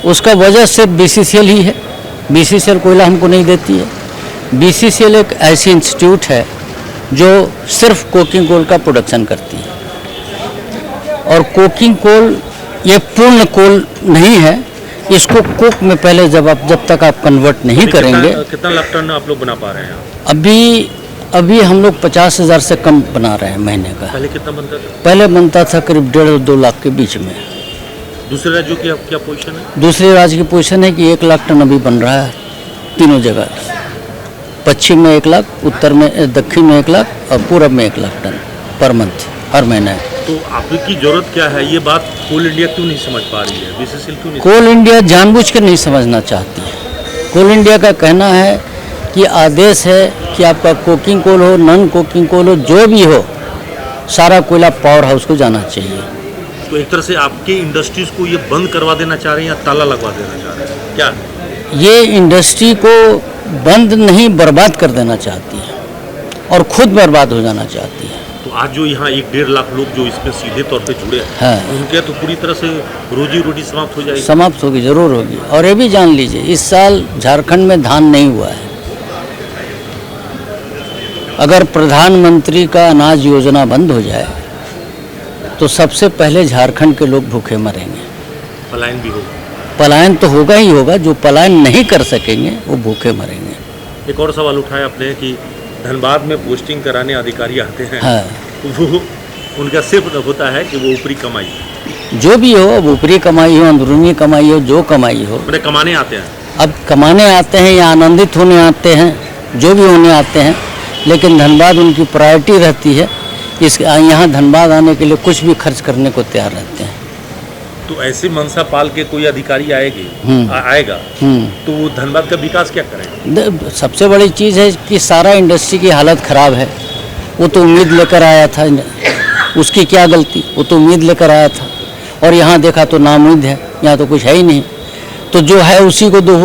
उसका वजह सिर्फ बीसीसीएल ही है। बीसीसीएल कोयला हमको नहीं देती है। बीसीसीएल एक ऐसी इंस्टीट्यूट है जो सिर्फ कोकिंग कोल का प्रोडक्शन करती है, और कोकिंग कोल ये पूर्ण कोल नहीं है। इसको कोक में पहले जब तक आप कन्वर्ट नहीं करेंगे। कितना लाख टन आप लोग बना पा रहे हैं? अभी हम लोग 50,000 से कम बना रहे हैं महीने का। पहले कितना बनता था? पहले बनता था करीब 1.5-2 लाख के बीच में। दूसरे राज्यों की क्या पोजीशन है? दूसरे राज्य की पोजीशन है कि 1 लाख टन अभी बन रहा है तीनों जगह। पश्चिम में 1 लाख, उत्तर में, दक्षिण में 1 लाख और पूरब में 1 लाख टन पर मंथ, हर महीने। तो आपकी जरूरत क्या है? ये बात कोल इंडिया क्यों नहीं समझ पा रही है? बीसीसीएल क्यों नहीं? कोल इंडिया जानबूझ कर नहीं समझना चाहती है। कोल इंडिया का कहना है कि आदेश है कि आपका कोकिंग कोल हो, नॉन कोकिंग कोल हो, जो भी हो, सारा कोयला पावर हाउस को जाना चाहिए। तो एक तरह से आपकी इंडस्ट्रीज को ये बंद करवा देना चाह रहे हैं या ताला लगवा देना चाह रहे हैं? क्या ये इंडस्ट्री को बंद नहीं, बर्बाद कर देना चाहती है और खुद बर्बाद हो जाना चाहती है। तो आज जो यहाँ 1-1.5 लाख लोग जो इसमें सीधे तौर पे जुड़े हैं, हाँ, उनके तो पूरी तरह से रोजी रोटी समाप्त हो जाएगी। समाप्त होगी, जरूर होगी। और ये भी जान लीजिए, इस साल झारखंड में धान नहीं हुआ है। अगर प्रधानमंत्री का अनाज योजना बंद हो जाए तो सबसे पहले झारखंड के लोग भूखे मरेंगे। पलायन भी होगा। पलायन तो होगा ही होगा। जो पलायन नहीं कर सकेंगे वो भूखे मरेंगे। एक और सवाल उठाया आपने कि धनबाद में पोस्टिंग कराने अधिकारी आते हैं, हाँ, वो उनका सिर्फ होता है कि वो ऊपरी कमाई, जो भी हो, अब ऊपरी कमाई हो, अंदरूनी कमाई हो, जो कमाई हो, मैंने कमाने आते हैं। अब कमाने आते हैं या आनंदित होने आते हैं, जो भी होने आते हैं, लेकिन धनबाद उनकी प्रायोरिटी रहती है। यहाँ धनबाद आने के लिए कुछ भी खर्च करने को तैयार रहते हैं। तो ऐसे मनसा पाल के कोई अधिकारी आएगा तो वो धनबाद का विकास क्या करेगा? सबसे बड़ी चीज़ है कि सारा इंडस्ट्री की हालत ख़राब है। वो तो उम्मीद लेकर आया था, उसकी क्या गलती? वो तो उम्मीद लेकर आया था, और यहाँ देखा तो नाउम्मीद है, यहाँ तो कुछ है ही नहीं। तो जो है उसी को दो।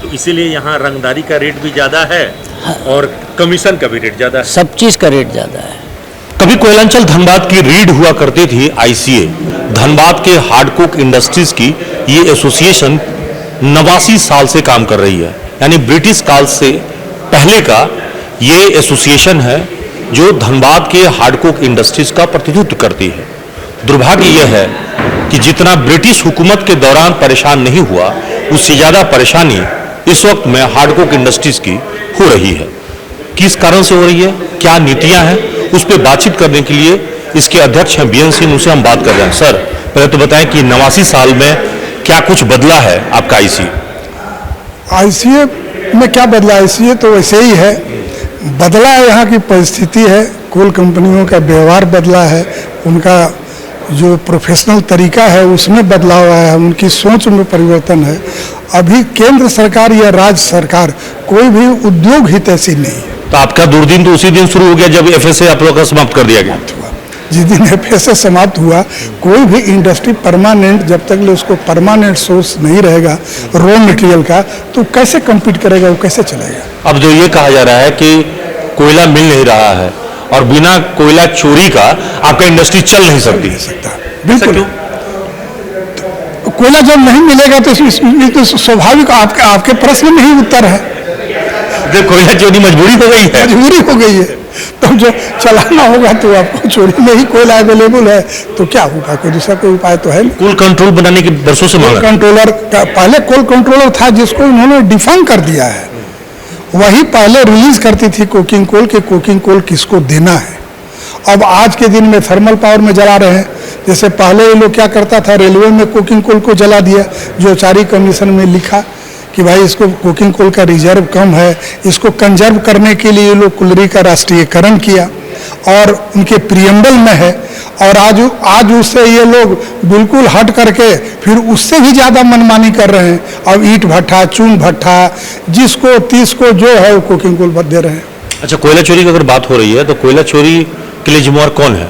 तो इसीलिए यहाँ रंगदारी का रेट भी ज़्यादा है, हाँ, और कमीशन का भी रेट ज़्यादा है। सब चीज़ का रेट ज़्यादा है। कभी कोयलांचल धनबाद की रीढ़ हुआ करती थी आईसीए। धनबाद के हार्डकोक इंडस्ट्रीज की ये एसोसिएशन 89 साल से काम कर रही है, यानी ब्रिटिश काल से पहले का ये एसोसिएशन है जो धनबाद के हार्डकोक इंडस्ट्रीज का प्रतिनिधित्व करती है। दुर्भाग्य यह है कि जितना ब्रिटिश हुकूमत के दौरान परेशान नहीं हुआ, उससे ज़्यादा परेशानी इस वक्त में हार्डकोक इंडस्ट्रीज की हो रही है। किस कारण से हो रही है, क्या नीतियां हैं, उस पर बातचीत करने के लिए इसके अध्यक्ष हैं बीएन सिंह, उनसे हम बात कर रहे हैं। सर, पहले तो बताएं कि 89 साल में क्या कुछ बदला है आपका आईसीए में? क्या बदला? आईसीए तो वैसे ही है। बदला है यहाँ की परिस्थिति है, कोल कंपनियों का व्यवहार बदला है, उनका जो प्रोफेशनल तरीका है उसमें बदलाव आया है, उनकी सोच में परिवर्तन है। अभी केंद्र सरकार या राज्य सरकार कोई भी उद्योग हितैषी नहीं है। तो आपका दुर्दिन तो उसी दिन शुरू हो गया जब एफएसए आप लोगों का समाप्त कर दिया गया। जिस दिन एफएसए समाप्त हुआ, कोई भी इंडस्ट्री परमानेंट, जब तक ले उसको परमानेंट सोर्स नहीं रहेगा रॉ मटेरियल का, तो कैसे कम्पीट करेगा, वो कैसे चलेगा? अब जो ये कहा जा रहा है कि कोयला मिल नहीं रहा है और बिना कोयला चोरी का आपका इंडस्ट्री चल नहीं सकती। बिल्कुल। तो कोयला जब नहीं मिलेगा तो इसमें तो स्वाभाविक आपके प्रश्न में ही उत्तर है। कोयला चोरी मजबूरी हो गई है। मजबूरी हो गई है, तो जो चलाना होगा तो आपको चोरी में ही कोयला अवेलेबल है, तो क्या होगा? कोई दूसरा कोई उपाय तो है नहीं। कोल कंट्रोल बनाने की वर्षों से मांग। कंट्रोलर का पहले कोल कंट्रोलर था जिसको उन्होंने डिफाइन कर दिया है, वही पहले रिलीज करती थी कोकिंग कोल के कोकिंग कोल किसको देना है। अब आज के दिन में थर्मल पावर में जला रहे हैं। जैसे पहले ये लोग क्या करता था, रेलवे में कोकिंग कोल को जला दिया, जो औचारी कमीशन में लिखा कि भाई इसको कोकिंग कोल का रिजर्व कम है, इसको कंजर्व करने के लिए ये लोग कुलरी का राष्ट्रीयकरण किया और उनके प्रियम्बल में है। और आज उससे ये लोग बिल्कुल हट करके फिर उससे भी ज़्यादा मनमानी कर रहे हैं। अब ईंट भट्ठा, चून भट्ठा, जिसको 30 को जो है वो कोकिंग कोल दे रहे हैं। अच्छा, कोयला चोरी की अगर बात हो रही है तो कोयला चोरी के लिए जिम्मेवार कौन है?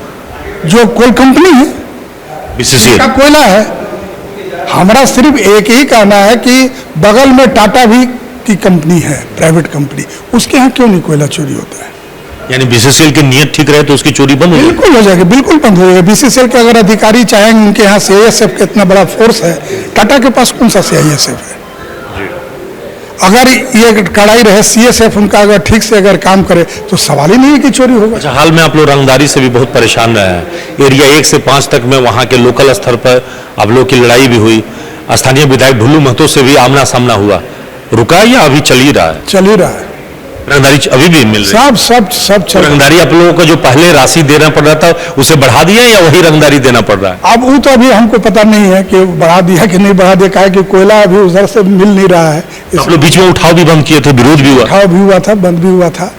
जो कोल कंपनी है, बीसीसीएल का कोयला है। हमारा सिर्फ एक ही कहना है कि बगल में टाटा भी की कंपनी है, प्राइवेट कंपनी, उसके यहाँ क्यों नहीं कोयला चोरी होता है? यानी बीसीसीएल की नीयत ठीक रहे तो उसकी चोरी बंद हो जाएगी। बिल्कुल हो जाएगी, बिल्कुल बंद हो जाएगी। बीसीसीएल के अगर अधिकारी चाहेंगे, उनके यहाँ सीआईएसएफ का इतना बड़ा फोर्स है, टाटा के पास कौन सा सीआईएसएफ है? अगर ये कड़ाई रहे, सीएसएफ उनका अगर ठीक से अगर काम करे तो सवाल ही नहीं है कि चोरी होगा। अच्छा, हाल में आप लोग रंगदारी से भी बहुत परेशान रहे हैं। एरिया 1 से 5 तक में वहाँ के लोकल स्तर पर आप लोग की लड़ाई भी हुई, स्थानीय विधायक ढुल्लू महतो से भी आमना सामना हुआ, रुका है या अभी चल ही रहा है? चल ही रहा है, रंगदारी अभी भी मिल रही है? सब चल रहा है। रंगदारी आप लोगों को जो पहले राशि देना पड़ रहा था उसे बढ़ा दिया या वही रंगदारी देना पड़ रहा है? अब वो तो अभी हमको पता नहीं है कि बढ़ा दिया कि नहीं बढ़ा दिया, काहे कि कोयला अभी उधर से मिल नहीं रहा है। तो आप लोग बीच में उठाव भी बंद किए थे, विरोध भी हुआ, उठाव भी हुआ था, बंद भी हुआ था,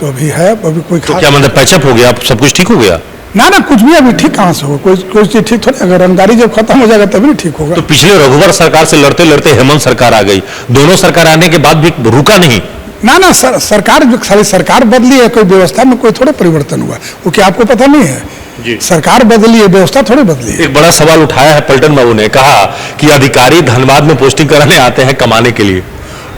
तो अभी है, अभी कोई तो क्या मतलब पैचअप हो गया, अब सब कुछ ठीक हो गया? ना कुछ भी अभी ठीक कहाँ से होगा, कोई चीज ठीक थोड़ी, अगर रंगदारी जब खत्म हो जाएगा तभी ठीक होगा। तो पिछले रघुवर सरकार से लड़ते लड़ते हेमंत सरकार आ गई, दोनों सरकार आने के बाद भी रुका नहीं। ना सरकार जो सारी सरकार बदली है, कोई व्यवस्था में कोई थोड़ा परिवर्तन हुआ, वो क्या आपको पता नहीं है? जी। सरकार बदली है, व्यवस्था थोड़ी बदली है। एक बड़ा सवाल उठाया है पलटन बाबू ने, कहा कि अधिकारी धनबाद में पोस्टिंग कराने आते हैं कमाने के लिए।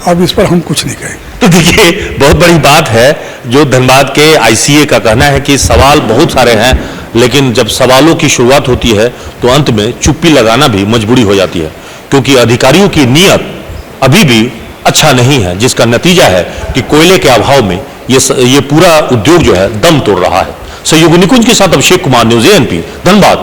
अब इस पर हम कुछ नहीं कहेंगे। तो देखिए, बहुत बड़ी बात है जो धनबाद के आईसीए का कहना है कि सवाल बहुत सारे हैं, लेकिन जब सवालों की शुरुआत होती है तो अंत में चुप्पी लगाना भी मजबूरी हो जाती है, क्योंकि अधिकारियों की नीयत अभी भी अच्छा नहीं है, जिसका नतीजा है कि कोयले के अभाव में ये पूरा उद्योग जो है दम तोड़ रहा है। सहयोगी निकुंज के साथ अभिषेक कुमार, न्यूज़ एएनपी, धनबाद।